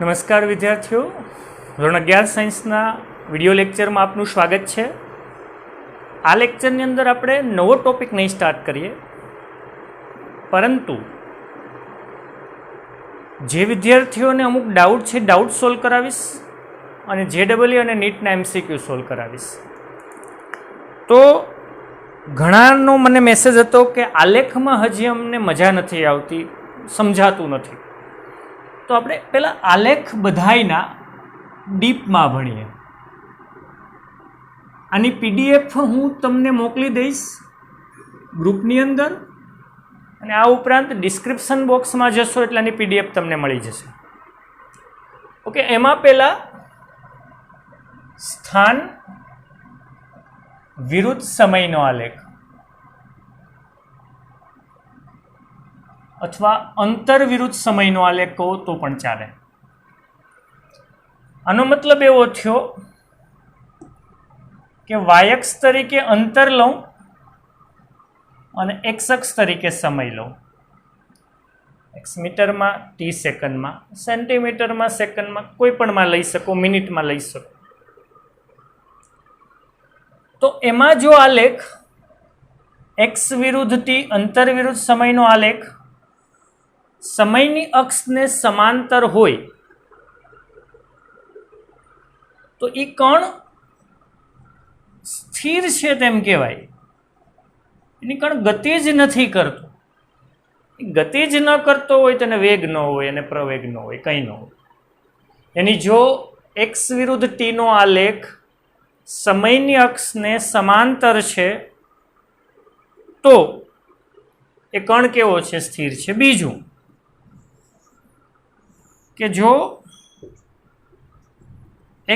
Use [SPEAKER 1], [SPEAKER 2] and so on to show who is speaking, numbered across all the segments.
[SPEAKER 1] નમસ્કાર વિદ્યાર્થીઓ, ધોરણ 11 સાયન્સના વિડીયો લેક્ચરમાં આપનું સ્વાગત છે. આ લેક્ચરની અંદર આપણે નવો ટોપિક નહીં સ્ટાર્ટ કરીએ, પરંતુ જે વિદ્યાર્થીઓને અમુક ડાઉટ છે ડાઉટ સોલ્વ કરાવીશ અને JEE અને નીટના MCQ સોલ્વ કરાવીશ. તો ઘણાનો મને મેસેજ હતો કે આલેખમાં હજી અમને મજા નથી આવતી, સમજાતું નથી. તો આપણે પહેલાં આલેખ બધાયના ડીપમાં ભણીએ. આની PDF હું તમને મોકલી દઈશ ગ્રુપની અંદર, અને આ ઉપરાંત ડિસ્ક્રિપ્શન બોક્સમાં જશો એટલે આની PDF તમને મળી જશે. ઓકે, એમાં પહેલાં સ્થાન વિરુદ્ધ સમયનો આલેખ અથવા અંતર વિરુદ્ધ સમયનો આલેખ કહો તો પણ ચાલે. આનો મતલબ એવો થયો કે y અક્ષ તરીકે અંતર લઉં અને x અક્ષ તરીકે સમય લઉં. x મીટરમાં, t સેકન્ડમાં, સેન્ટીમીટરમાં, સેકન્ડમાં, કોઈ પણમાં લઈ શકો, મિનિટમાં લઈ શકો. તો એમાં જો આલેખ x વિરુદ્ધ t અંતર વિરુદ્ધ સમયનો આલેખ સમયની અક્ષને સમાંતર હોય તો એ કણ સ્થિર છે તેમ કહેવાય. એની કણ ગતિ જ નથી કરતો. ગતિ જ ન કરતો હોય તો એને વેગ ન હોય, એને પ્રવેગ ન હોય, કંઈ ન હોય. એની જો x વિરુદ્ધ t નો આલેખ સમયની અક્ષને સમાંતર છે તો એ કણ કેવો છે? સ્થિર છે. બીજું કે જો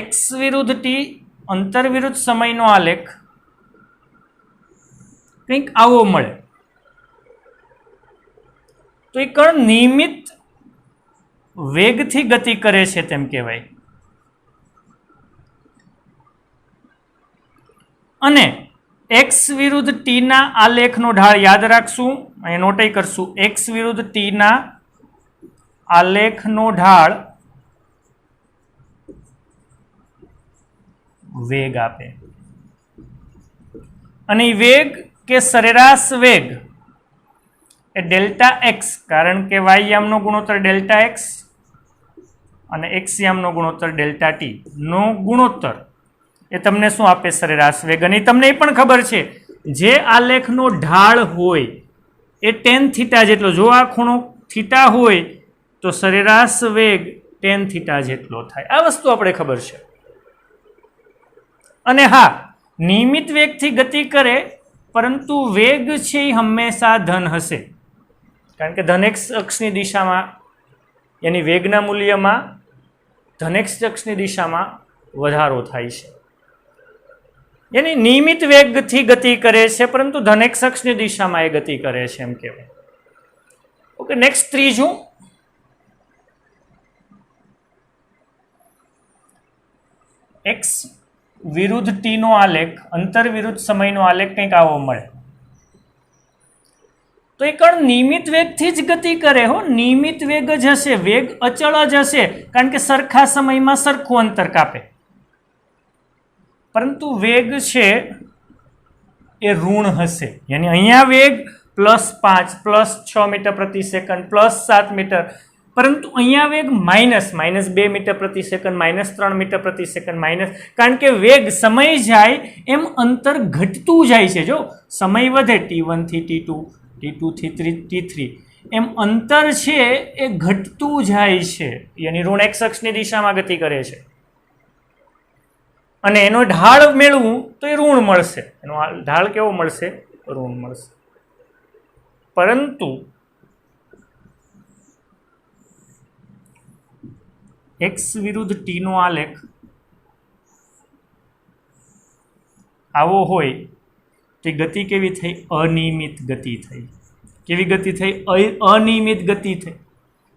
[SPEAKER 1] x વિરુદ્ધ t અંતર વિરુદ્ધ સમયનો આલેખ કંઈક આવો મળે તો એ કણ નિયમિત વેગથી ગતિ કરે છે તેમ કહેવાય. અને x વિરુદ્ધ t ના આલેખનો ઢાળ યાદ રાખશું, અહીં નોટઈ કરશું. x વિરુદ્ધ t ના આલેખનો ઢાળ વેગ આપે, અને વેગ કે સરેરાશ વેગ એ ડેલ્ટા એક્સ, કારણ કે y યામનો ગુણોત્તર ડેલ્ટા એક્સ અને x યામનો ગુણોત્તર ડેલ્ટા ટી નો ગુણોત્તર એ તમને શું આપે? સરેરાશ વેગ. અને તમને એ પણ ખબર છે જે આલેખનો ઢાળ હોય એ tan થીટા જેટલો, જો આ ખૂણો થીટા હોય તો સરેરાશ વેગ tan થીટા જેટલો થાય. આ વસ્તુ આપણે ખબર છે. અને હા, નિયમિત વેગથી ગતિ કરે, પરંતુ વેગ છે એ હંમેશા ધન હશે, કારણ કે ધન x અક્ષની દિશામાં એની વેગના મૂલ્યમાં ધન x અક્ષની દિશામાં વધારો થાય છે. એની નિયમિત વેગથી ગતિ કરે છે, પરંતુ ધન x અક્ષની દિશામાં એ ગતિ કરે છે એમ કહેવાય. ઓકે, નેક્સ્ટ ત્રીજું, x વિરુદ્ધ t નો આલેખ અંતર વિરુદ્ધ સમયનો આલેખ કંઈક આવો મળે તો એ કણ નિયમિત વેગથી જ ગતિ કરે. હો, નિયમિત વેગ જ હશે, વેગ અચળ જ હશે, કારણ કે સરખા સમયમાં સરખું અંતર કાપે. પરંતુ વેગ છે એ ઋણ હશે. યાની અહીંયા વેગ +5, +6 મીટર પ્રતિ સેકન્ડ, +7 મીટર, પરંતુ અહીંયા વેગ -2 મીટર પ્રતિ સેકન્ડ, -3 મીટર પ્રતિ સેકન્ડ, કારણ કે વેગ સમય જાય એમ અંતર ઘટતું જાય છે. જો સમય વધે t1 થી t2, t2 થી t3, એમ અંતર છે એ ઘટતું જાય છે. યાની ઋણ x અક્ષની દિશામાં ગતિ કરે છે. અને એનો ઢાળ મેળવું તો એ ઋણ મળશે. એનો ઢાળ કેવો મળશે? ઋણ મળશે. પરંતુ x વિરુદ્ધ t નો આલેખ આવો હોય તો ગતિ કેવી થઈ? અનિયમિત ગતિ થઈ. કેવી ગતિ થઈ? અનિયમિત ગતિ થઈ.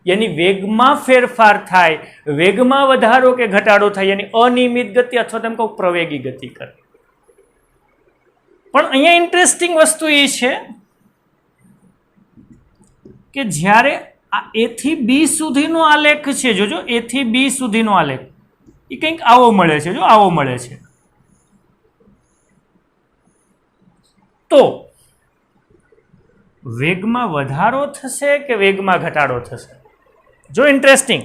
[SPEAKER 1] યાની વેગમાં ફેરફાર થાય, વેગમાં વધારો કે ઘટાડો થાય, યાની અનિયમિત ગતિ, અથવા તેમ કહું પ્રવેગી ગતિ કરે. પણ અહીંયા ઇન્ટરેસ્ટિંગ વસ્તુ એ છે કે જ્યારે આ એ થી બી સુધીનો આલેખ છે, જોજો એ થી બી સુધીનો આલેખ એ કંઈક આવો મળે છે, જો આવો મળે છે. તો વેગમાં વધારો થશે કે વેગમાં ઘટાડો થશે? જો ઇન્ટરેસ્ટિંગ,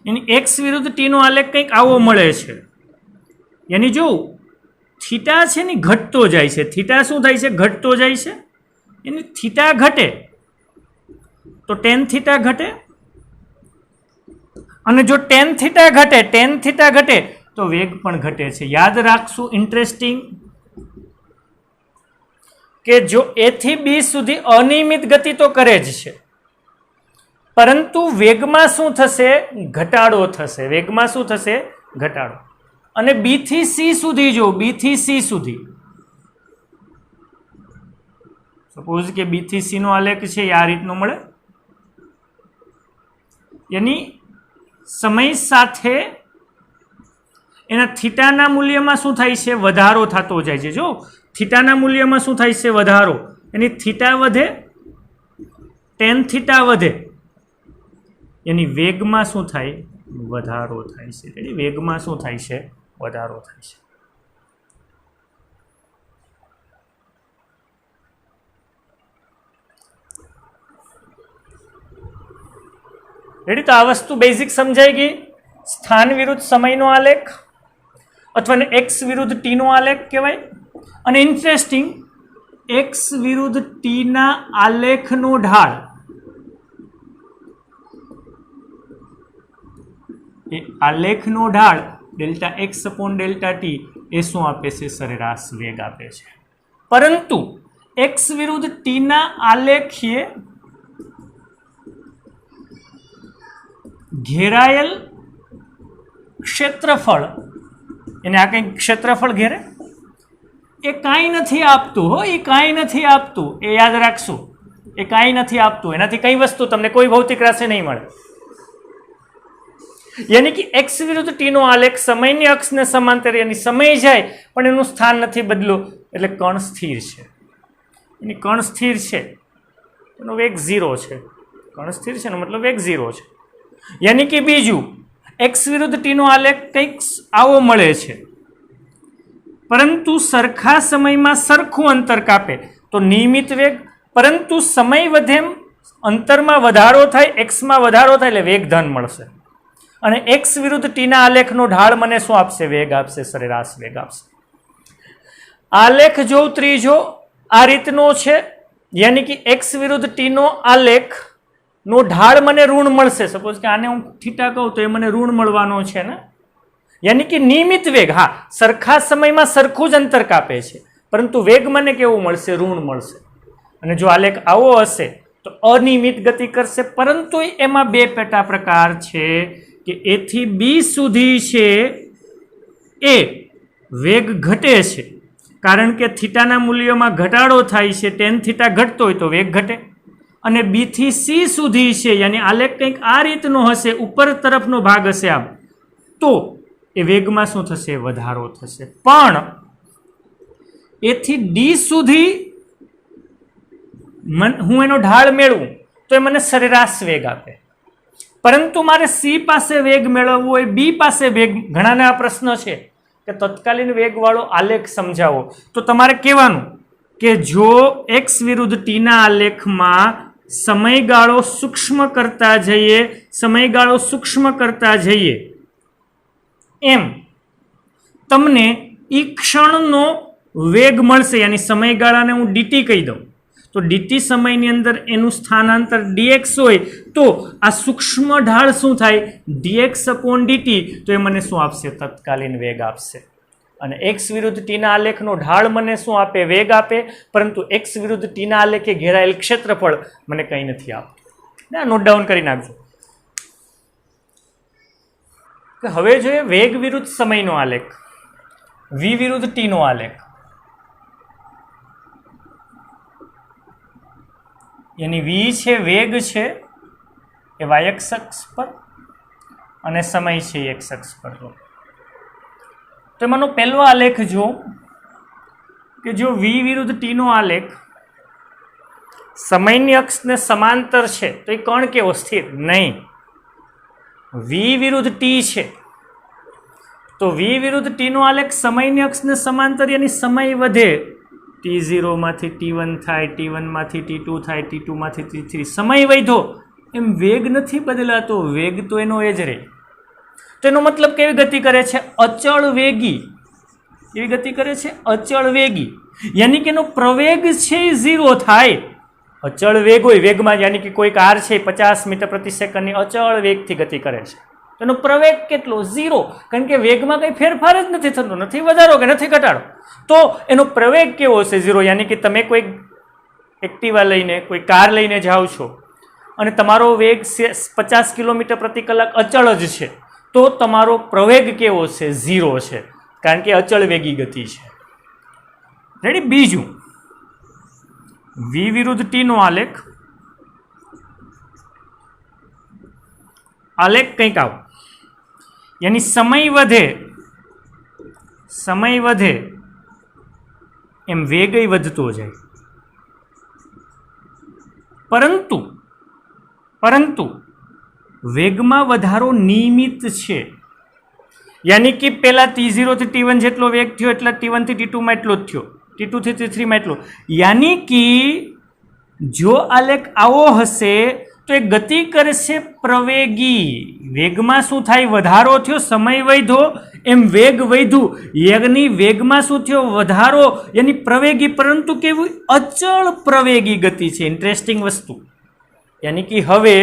[SPEAKER 1] એની એક્સ વિરુદ્ધ ટી નો આલેખ કંઈક આવો મળે છે. એની જો થીટા છે ને ઘટતો જાય છે. થીટા શું થાય છે? ઘટતો જાય છે. એની થીટા ઘટે તો ટેન થીટા ઘટે, અને જો ટેન થીટા ઘટે તો વેગ પણ ઘટે છે. યાદ રાખશું, ઇન્ટરેસ્ટિંગ, કે જો એ થી બી સુધી અનિયમિત ગતિ તો કરે જ છે, પરંતુ વેગમાં શું થશે? ઘટાડો થશે. વેગમાં શું થશે? ઘટાડો. અને બી થી સી સુધી, જો બી થી સી સુધી, સપોઝ કે બી થી સી નો આલેખ છે એ આ રીતનો મળે. એની સમય સાથે એના થીટાના મૂલ્યમાં શું થાય છે? વધારો થતો જાય છે. જો થીટાના મૂલ્યમાં શું થાય છે? વધારો. એની થીટા વધે, ટેન થીટા વધે, એની વેગમાં શું થાય? વધારો થાય છે. એની વેગમાં શું થાય છે? વધારો થાય છે. રેડી? તો આ વસ્તુ બેઝિક સમજાઈ ગઈ. સ્થાન વિરુદ્ધ સમયનો આલેખ અથવા એક્સ વિરુદ્ધ ટી નો આલેખ કહેવાય. અને ઇન્ટરેસ્ટિંગ, એક્સ વિરુદ્ધ ટી ના આલેખનો ઢાળ એ આલેખનો ઢાળ delta X upon delta T એ શું આપે છે? સરેરાશ વેગ આપે છે. પરંતુ એક્સ વિરુદ્ધ ટી ના આલેખીય ઘેરાયેલ ક્ષેત્રફળ, એને આ કંઈક ક્ષેત્રફળ ઘેરે, એ કાંઈ નથી આપતું. હો, એ કાંઈ નથી આપતું, એ યાદ રાખશું. એ કાંઈ નથી આપતું. એનાથી કઈ વસ્તુ તમને કોઈ ભૌતિક રાશિ નહીં મળે. યાની કે એક્સ વિરુદ્ધ ટી નો આલેખ સમયની અક્ષને સમાંતર, એની સમય જાય પણ એનું સ્થાન નથી બદલું, એટલે કણ સ્થિર છે. એની કણ સ્થિર છે, એનો વેગ 0 છે. કણ સ્થિર છે એનો મતલબ વેગ 0 છે. યાની કે બીજું, એક્સ વિરુદ્ધ ટી નો આલેખ કંઈક આવો મળે છે, પરંતુ સરખા સમયમાં સરખું અંતર કાપે તો નિયમિત વેગ, પરંતુ સમય વધે એમ અંતરમાં વધારો થાય, એક્સમાં વધારો થાય એટલે વેગ ધન મળશે. અને એક્સ વિરુદ્ધ ટીના આલેખનો ઢાળ મને શું આપશે? વેગ આપશે, સરેરાશ વેગ આપશે. આલેખ જો ત્રીજો આ રીતનો છે, યાની કે એક્સ વિરુદ્ધ ટીનો આલેખ નો ઢાળ મને ઋણ મળશે. સપોઝ કે આને હું થીટા કહું તો એ મને ઋણ મળવાનો છે ને, યાની કે નિયમિત વેગ. હા, સરખા સમયમાં સરખું જ અંતર કાપે છે, પરંતુ વેગ મને કેવું મળશે? ઋણ મળશે. અને જો આલેખ આવો હશે તો અનિયમિત ગતિ કરશે, પરંતુ એમાં બે પેટા પ્રકાર છે કે એ થી બી સુધી છે એ વેગ ઘટે છે, કારણ કે થીટાના મૂલ્યોમાં ઘટાડો થાય છે. ટેન થીટા ઘટતો હોય તો વેગ ઘટે. અને બી થી સી સુધી છે, યાની આલેખ કંઈક આ રીતનો હશે, ઉપર તરફનો ભાગ હશે આમ, તો એ વેગમાં શું થશે? વધારો થશે. પણ એ થી ડી સુધી હું એનો ઢાળ મેળવું તો એ મને સરેરાશ વેગ આપે. પરંતુ મારે સી પાસે વેગ મેળવવો હોય, બી પાસે વેગ, ઘણાને આ પ્રશ્ન છે કે તત્કાલીન વેગવાળો આલેખ સમજાવો. તો તમારે કહેવાનું કે જો એક્સ વિરુદ્ધ ટીના આલેખમાં સમયગાળો સૂક્ષ્મ કરતા જઈએ એમ તમને ઈ ક્ષણનો વેગ મળશે. યાની સમયગાળાને હું ડીટી કહી દઉં તો ડીટી સમયની અંદર એનું સ્થાનાંતર ડીએક્સ હોય તો આ સૂક્ષ્મ ઢાળ શું થાય? D x upon d t. તો એ મને શું આપશે? તત્કાલીન વેગ આપશે. અને એક્સ વિરુદ્ધ ટીના આલેખનો ઢાળ મને શું આપે? વેગ આપે. પરંતુ એક્સ વિરુદ્ધ ટીના આલેખે ઘેરાયેલ ક્ષેત્રફળ મને કંઈ નથી આપતું. નોટ ડાઉન કરી નાખજો. હવે જોઈએ વેગ વિરુદ્ધ સમયનો આલેખ, વી વિરુદ્ધ ટી નો આલેખ. એની વી છે, વેગ છે એ વાય એક્સ અક્ષ પર અને સમય છે એક્સ અક્ષ પર. તો એમાંનો પહેલો આલેખ જો કે જો વી વિરુદ્ધ ટી નો આલેખ સમયની અક્ષને સમાંતર છે તો એ કણ કેવો સ્થિર નહીં. વી વિરુદ્ધ ટી છે તો વી વિરુદ્ધ ટી નો આલેખ સમયની અક્ષને સમાંતર યાની સમય વધે T0 માંથી T1 થાય, T1 માંથી T2 થાય, T2 માંથી T3, સમય વધ્યો એમ વેગ નથી બદલાતો, વેગ તો એનો એ જ રહે. તો એનો મતલબ કેવી ગતિ કરે છે? અચળ વેગી. કેવી ગતિ કરે છે? અચળ વેગી. યાની કે એનો પ્રવેગ છે એ 0 થાય. અચળ વેગ હોય વેગમાં, યાની કે કોઈ કાર છે 50 મીટર પ્રતિ સેકન્ડની અચળ વેગથી ગતિ કરે છે, એનો પ્રવેગ કેટલો? 0. કારણ કે વેગમાં કંઈ ફેરફાર જ નથી થતો, નથી વધારો કે નથી ઘટાડો, તો એનો પ્રવેગ કેવો હશે? 0. યાની કે તમે કોઈ એક્ટિવા લઈને, કોઈ કાર લઈને જાઓ છો અને તમારો વેગ 50 કિલોમીટર પ્રતિ કલાક અચળ જ છે, તો તમારો પ્રવેગ કેવો છે? 0 છે, કારણ કે અચળ વેગી ગતિ છે. રેડી? બીજું, વી વિરુદ્ધ ટી નો આલેખ કંઈક આવો, યાની સમય વધે એમ વેગ વધતો જાય, પરંતુ વેગમાં વધારો નિયમિત છે. યાની કે પહેલા T0 થી T1 જેટલો વેગ થયો એટલા T1 થી T2 માં એટલો જ થયો, T2 થી T3 માં એટલો. યાની કે જો આલેખ આવો હશે તો એ ગતિ કરશે પ્રવેગી. વેગમાં શું થાય? વધારો થયો, સમય વધ્યો એમ વેગ વધ્યું, યજ્ઞની વેગમાં શું થયો? વધારો, યાની પ્રવેગી, પરંતુ કેવું? અચળ પ્રવેગી ગતિ છે. ઇન્ટરેસ્ટિંગ વસ્તુ. યાની કે હવે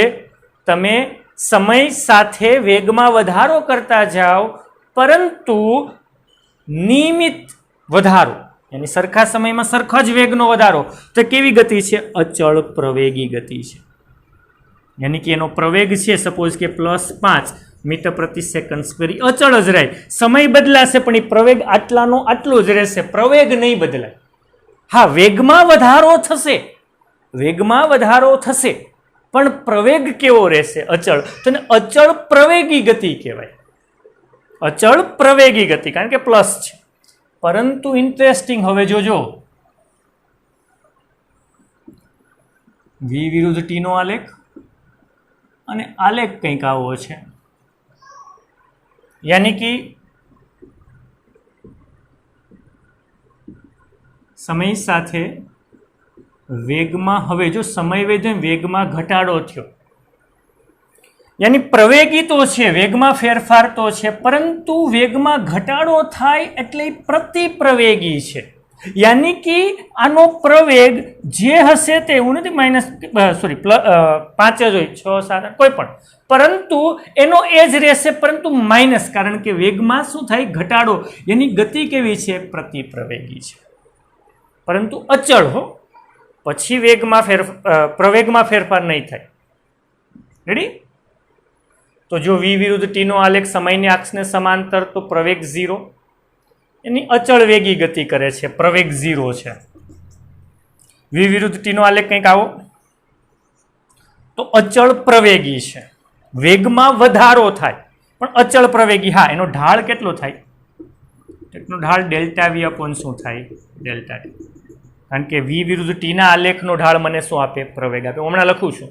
[SPEAKER 1] તમે સમય સાથે વેગમાં વધારો કરતા જાઓ, પરંતુ નિયમિત વધારો, યાની સરખા સમયમાં સરખા જ વેગનો વધારો, તો કેવી ગતિ છે? અચળ પ્રવેગી ગતિ છે. યાની કે એનો પ્રવેગ છે સપોઝ કે +5 મીટર પ્રતિ સેકન્ડ સ્ક્વેર, અચળ જ રહે. સમય બદલાશે પણ એ પ્રવેગ આટલાનો આટલો જ રહેશે, પ્રવેગ નહીં બદલાય. હા, વેગમાં વધારો થશે પણ પ્રવેગ કેવો રહેશે? અચળ. તો અચળ પ્રવેગી ગતિ કહેવાય. અચળ પ્રવેગી ગતિ, કારણ કે પ્લસ છે. પરંતુ ઇન્ટરેસ્ટિંગ, હવે જોજો, વી વિરુદ્ધ ટી નો આલેખ અને આલેખ કંઈક આવો છે. યાની કે સમય સાથે વેગમાં, હવે જો સમય વધ્યો વેગમાં ઘટાડો થયો, યાની પ્રવેગી તો છે, વેગમાં ફેરફાર તો છે, પરંતુ વેગમાં ઘટાડો થાય એટલે પ્રતિપ્રવેગી છે. યાની કે આનો પ્રવેગ જે હશે તે એવું નથી, -5 જ હોય, 6, 7, કોઈ પણ, પરંતુ એનો એ જ રહેશે, પરંતુ માઇનસ, કારણ કે વેગમાં શું થાય? ઘટાડો. એની ગતિ કેવી છે? પ્રતિપ્રવેગી છે, પરંતુ અચળ હો. પછી પ્રવેગમાં ફેરફાર નહીં થાય. રેડી? તો જો વી વિરુદ્ધ ટી નો આલેખ સમયની અક્ષને સમાંતર, તો પ્રવેગ 0, એની અચળ વેગી ગતિ કરે છે, પ્રવેગ 0 છે. વી વિરુદ્ધ ટી નો આલેખ કંઈક આવો, તો અચળ પ્રવેગી છે, વેગમાં વધારો થાય પણ અચળ પ્રવેગી. હા, એનો ઢાળ કેટલો થાય? એનો ઢાળ ΔV/ શું થાય? ΔT. કારણ કે વી વિરુદ્ધ ટીના આલેખનો ઢાળ મને શું આપે? પ્રવેગ આપે. હું હમણાં લખું છું.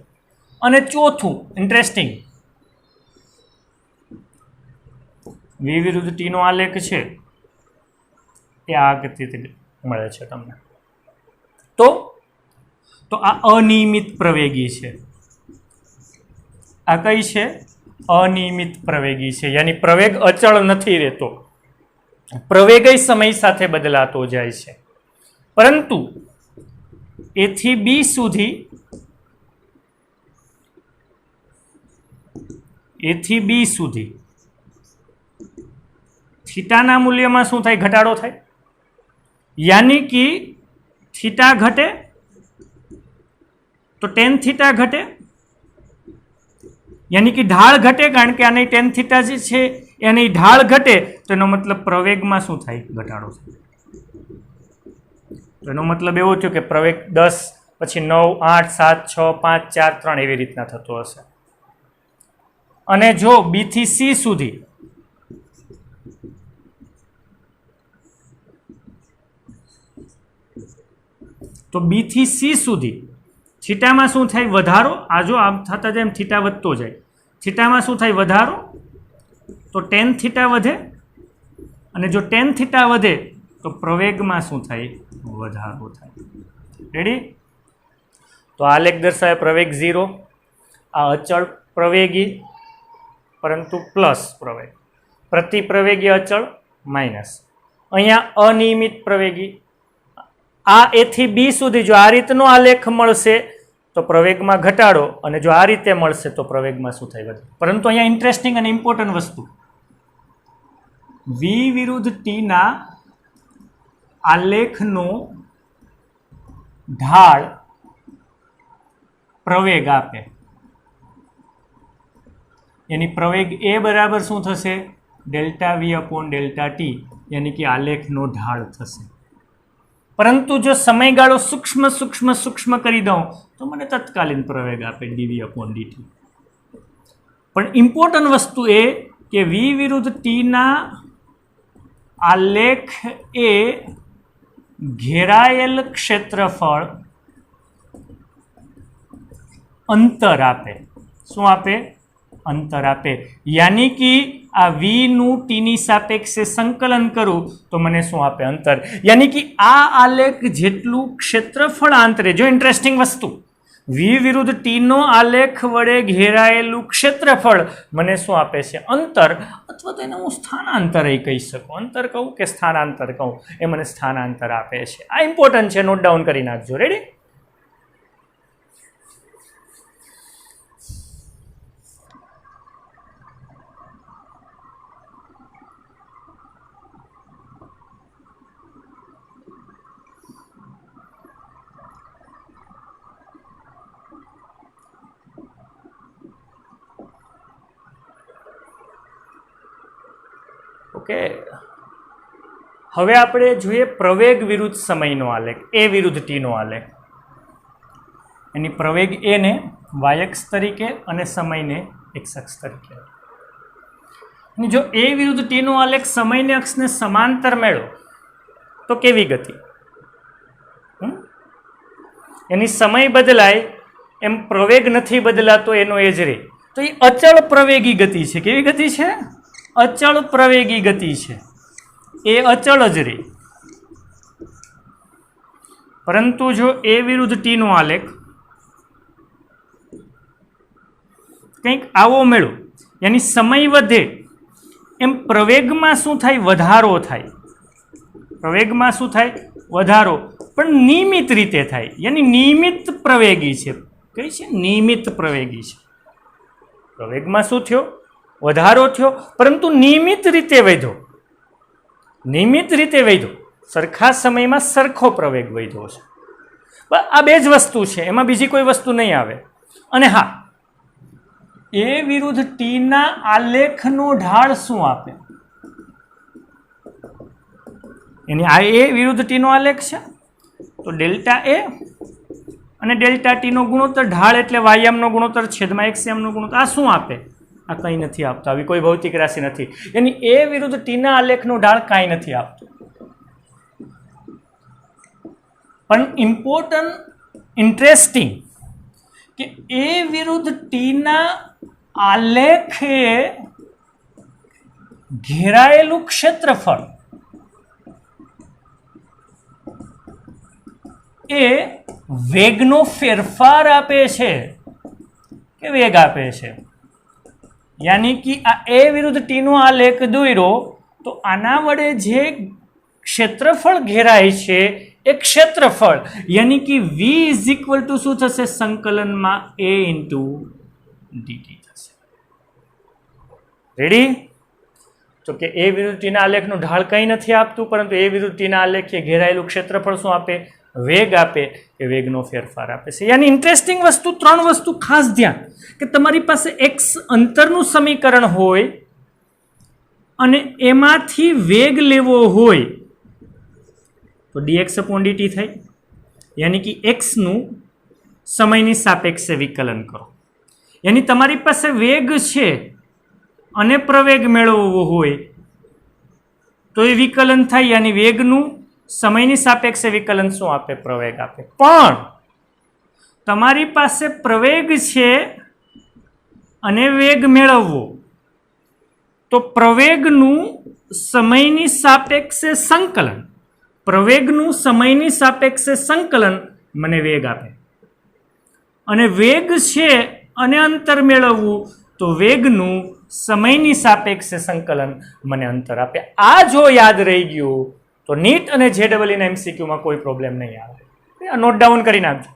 [SPEAKER 1] અને ચોથું ઇન્ટરેસ્ટિંગ, વી વિરુદ્ધ ટીનો આલેખ છે એ આ ગતિથી મળે છે તમને. તો આ અનિયમિત પ્રવેગી છે. આ કઈ છે? અનિયમિત પ્રવેગી છે. યાની પ્રવેગ અચળ નથી રહેતો, પ્રવેગ સમય સાથે બદલાતો જાય છે. પરંતુ A થી B સુધી, થીટાના મૂલ્યમાં શું થાય? ઘટાડો થાય. યાની કે થીટા ઘટે તો ટેન થીટા ઘટે, યાની કે ઢાળ ઘટે, કારણ કે આની ટેન થીટા જે છે એની ઢાળ ઘટે, તો એનો મતલબ પ્રવેગમાં શું થાય? ઘટાડો થાય. તો એનો મતલબ એવો થયો કે પ્રવેગ 10, પછી 9, 8, 7, 6, 5, 4, 3 એવી રીતના થતો હશે. અને જો બી થી સી સુધી, તો બી થી સી સુધી થીટામાં શું થાય? વધારો. આ જો આમ થતા જાય એમ થીટા વધતો જાય. થીટામાં શું થાય? વધારો. તો ટેન થીટા વધે, અને જો ટેન થીટા વધે તો પ્રવેગમાં શું થાય? વધારો થાય. રેડી? તો આલેખ દર્શાવે પ્રવેગ 0, આ અચળ પ્રવેગી પરંતુ પ્લસ પ્રવેગ, પ્રતિ પ્રવેગી અચળ માઇનસ, અહીંયા અનિયમિત પ્રવેગી. આ એ થી બી સુધી જો આ રીતનો આલેખ મળશે તો પ્રવેગમાં ઘટાડો, અને જો આ રીતે મળશે તો પ્રવેગમાં શું થાય? વધે. પરંતુ અહીંયા ઇન્ટરેસ્ટિંગ અને ઇમ્પોર્ટન્ટ વસ્તુ, વી વિરુદ્ધ ટીના આલેખનો ઢાળ પ્રવેગ આપે, यानी प्रवेग ए बराबर शू थशे? Delta we upon delta T, यानी कि आलेखनो ढाळ थशे. परंतु जो समयगाळो सूक्ष्म सूक्ष्म सूक्ष्म करी दऊं तो मने तत्कालीन प्रवेग आपे डीवी अपॉन डीटी. पण इम्पोर्टंट वस्तु ए के वी विरुद्ध टी ना आलेख ए घेरायेल क्षेत्रफळ अंतर आपे. शुं आपे? अंतर आपे. यानी कि आ वी नु टी नी सापेक्षे संकलन करूं तो मने शुं आपे? अंतर. यानी कि आ आलेख जेटलू क्षेत्रफळ आंतरे, जो इंटरेस्टिंग वस्तु, वी विरुद्ध टी नो आलेख वडे घेरायेलू क्षेत्रफळ मने शुं आपे छे? अंतर. अथवा तो एने हुं स्थानांतर कही शकूं. अंतर कहूं के स्थानांतर कहूं, ए मने स्थानांतर आपे छे. आ इम्पोर्टंट छे, नोट डाउन करी नाखजो. रेडी? ओके, हवे आपणे जोईए प्रवेग विरुद्ध समयनो आलेख, ए विरुद्ध टी नो आलेख. एनी प्रवेग ए ने वाय अक्ष तरीके अने समय ने एक्स अक्ष तरीके. जो ए विरुद्ध टी नो आलेख समय ने अक्ष ने समांतर मेळो तो केवी गति? एनी समय बदलाय एम प्रवेग नथी बदलातो एनो एज रे, तो ये अचल प्रवेगी गति छे. केवी गति छे? अचल प्रवेगी गति है. ए अचल ज रे. परंतु जो ए विरुद्ध टी नो आलेख कंईक आवो मेळो, यानी समय वधे एम प्रवेग में शुं थाय? वधारो थाय. प्रवेग में शुं थाय? वधारो, पण नियमित रीते थाय. यानी नियमित प्रवेगी छे. कई छे? नियमित प्रवेगी छे. प्रवेग में शुं थयो? વધારો થયો, પરંતુ નિયમિત રીતે વધ્યો. નિયમિત રીતે વધ્યો, સરખા સમયમાં સરખો પ્રવેગ વધ્યો છે. આ બે જ વસ્તુ છે, એમાં બીજી કોઈ વસ્તુ નહીં આવે. અને હા, એ વિરુદ્ધ ટીના આલેખનો ઢાળ શું આપે? એની આ એ વિરુદ્ધ ટીનો આલેખ છે તો ડેલ્ટા એ અને ડેલ્ટા ટીનો ગુણોત્તર, ઢાળ એટલે વાયામનો ગુણોત્તર છેદમાં એક્સએમનો ગુણોત્તર. આ શું આપે? આ કંઈ નથી આપતું. આવી કોઈ ભૌતિક રાશિ નથી. એની એ વિરુદ્ધ ટીના આલેખનો ઢાળ કાંઈ નથી આપતું. પણ ઇમ્પોર્ટન્ટ, ઇન્ટરેસ્ટિંગ કે એ વિરુદ્ધ ટીના આલેખે ઘેરાયેલું ક્ષેત્રફળ એ વેગનો ફેરફાર આપે છે કે વેગ આપે છે. यानी कि आ ए विरुद्ध टी नो आलेख दोर्यो तो आना वडे जे क्षेत्रफळ घेराय छे ए क्षेत्रफळ, यानी कि v इज इक्वल टू शू थशे? संकलन में a इंटू dt थशे. रेडी? तो के ए विरुद्ध टी ना आलेख नो ढाळ कई नथी आपतुं, परंतु ए विरुद्ध टी ना आलेखे घेरायेलुं क्षेत्रफळ शुं आपे? वेग आपे के वेगनो फेरफार आपे छे. यानी इंटरेस्टिंग वस्तु, त्रण वस्तु खास ध्यान के तमारी पासे एक्स अंतरनु समीकरण होय अने एमांथी वेग लेवो होय तो dx अपॉन dt थाय. यानी कि एक्स नु समयनी सापेक्षे विकलन करो. यानी तमारी पासे वेग छे अने प्रवेग मेळवવો होय तो ए विकलन थाय. यानी वेगनु समयनी सापेक्षे विकलन शुं आपे? प्रवेग आपे. पण તમારી પાસે પ્રવેગ છે અને વેગ મેળવવો, તો પ્રવેગનું સમયની સાપેક્ષે સંકલન, પ્રવેગનું સમયની સાપેક્ષે સંકલન મને વેગ આપે, અને વેગ છે અને અંતર મેળવવું તો વેગનું સમયની સાપેક્ષે સંકલન મને અંતર આપે. આ જો યાદ રહી ગયું તો નીટ અને JEE ના MCQ માં કોઈ પ્રોબ્લેમ નહીં આવે. નોટ ડાઉન કરી નાખજો.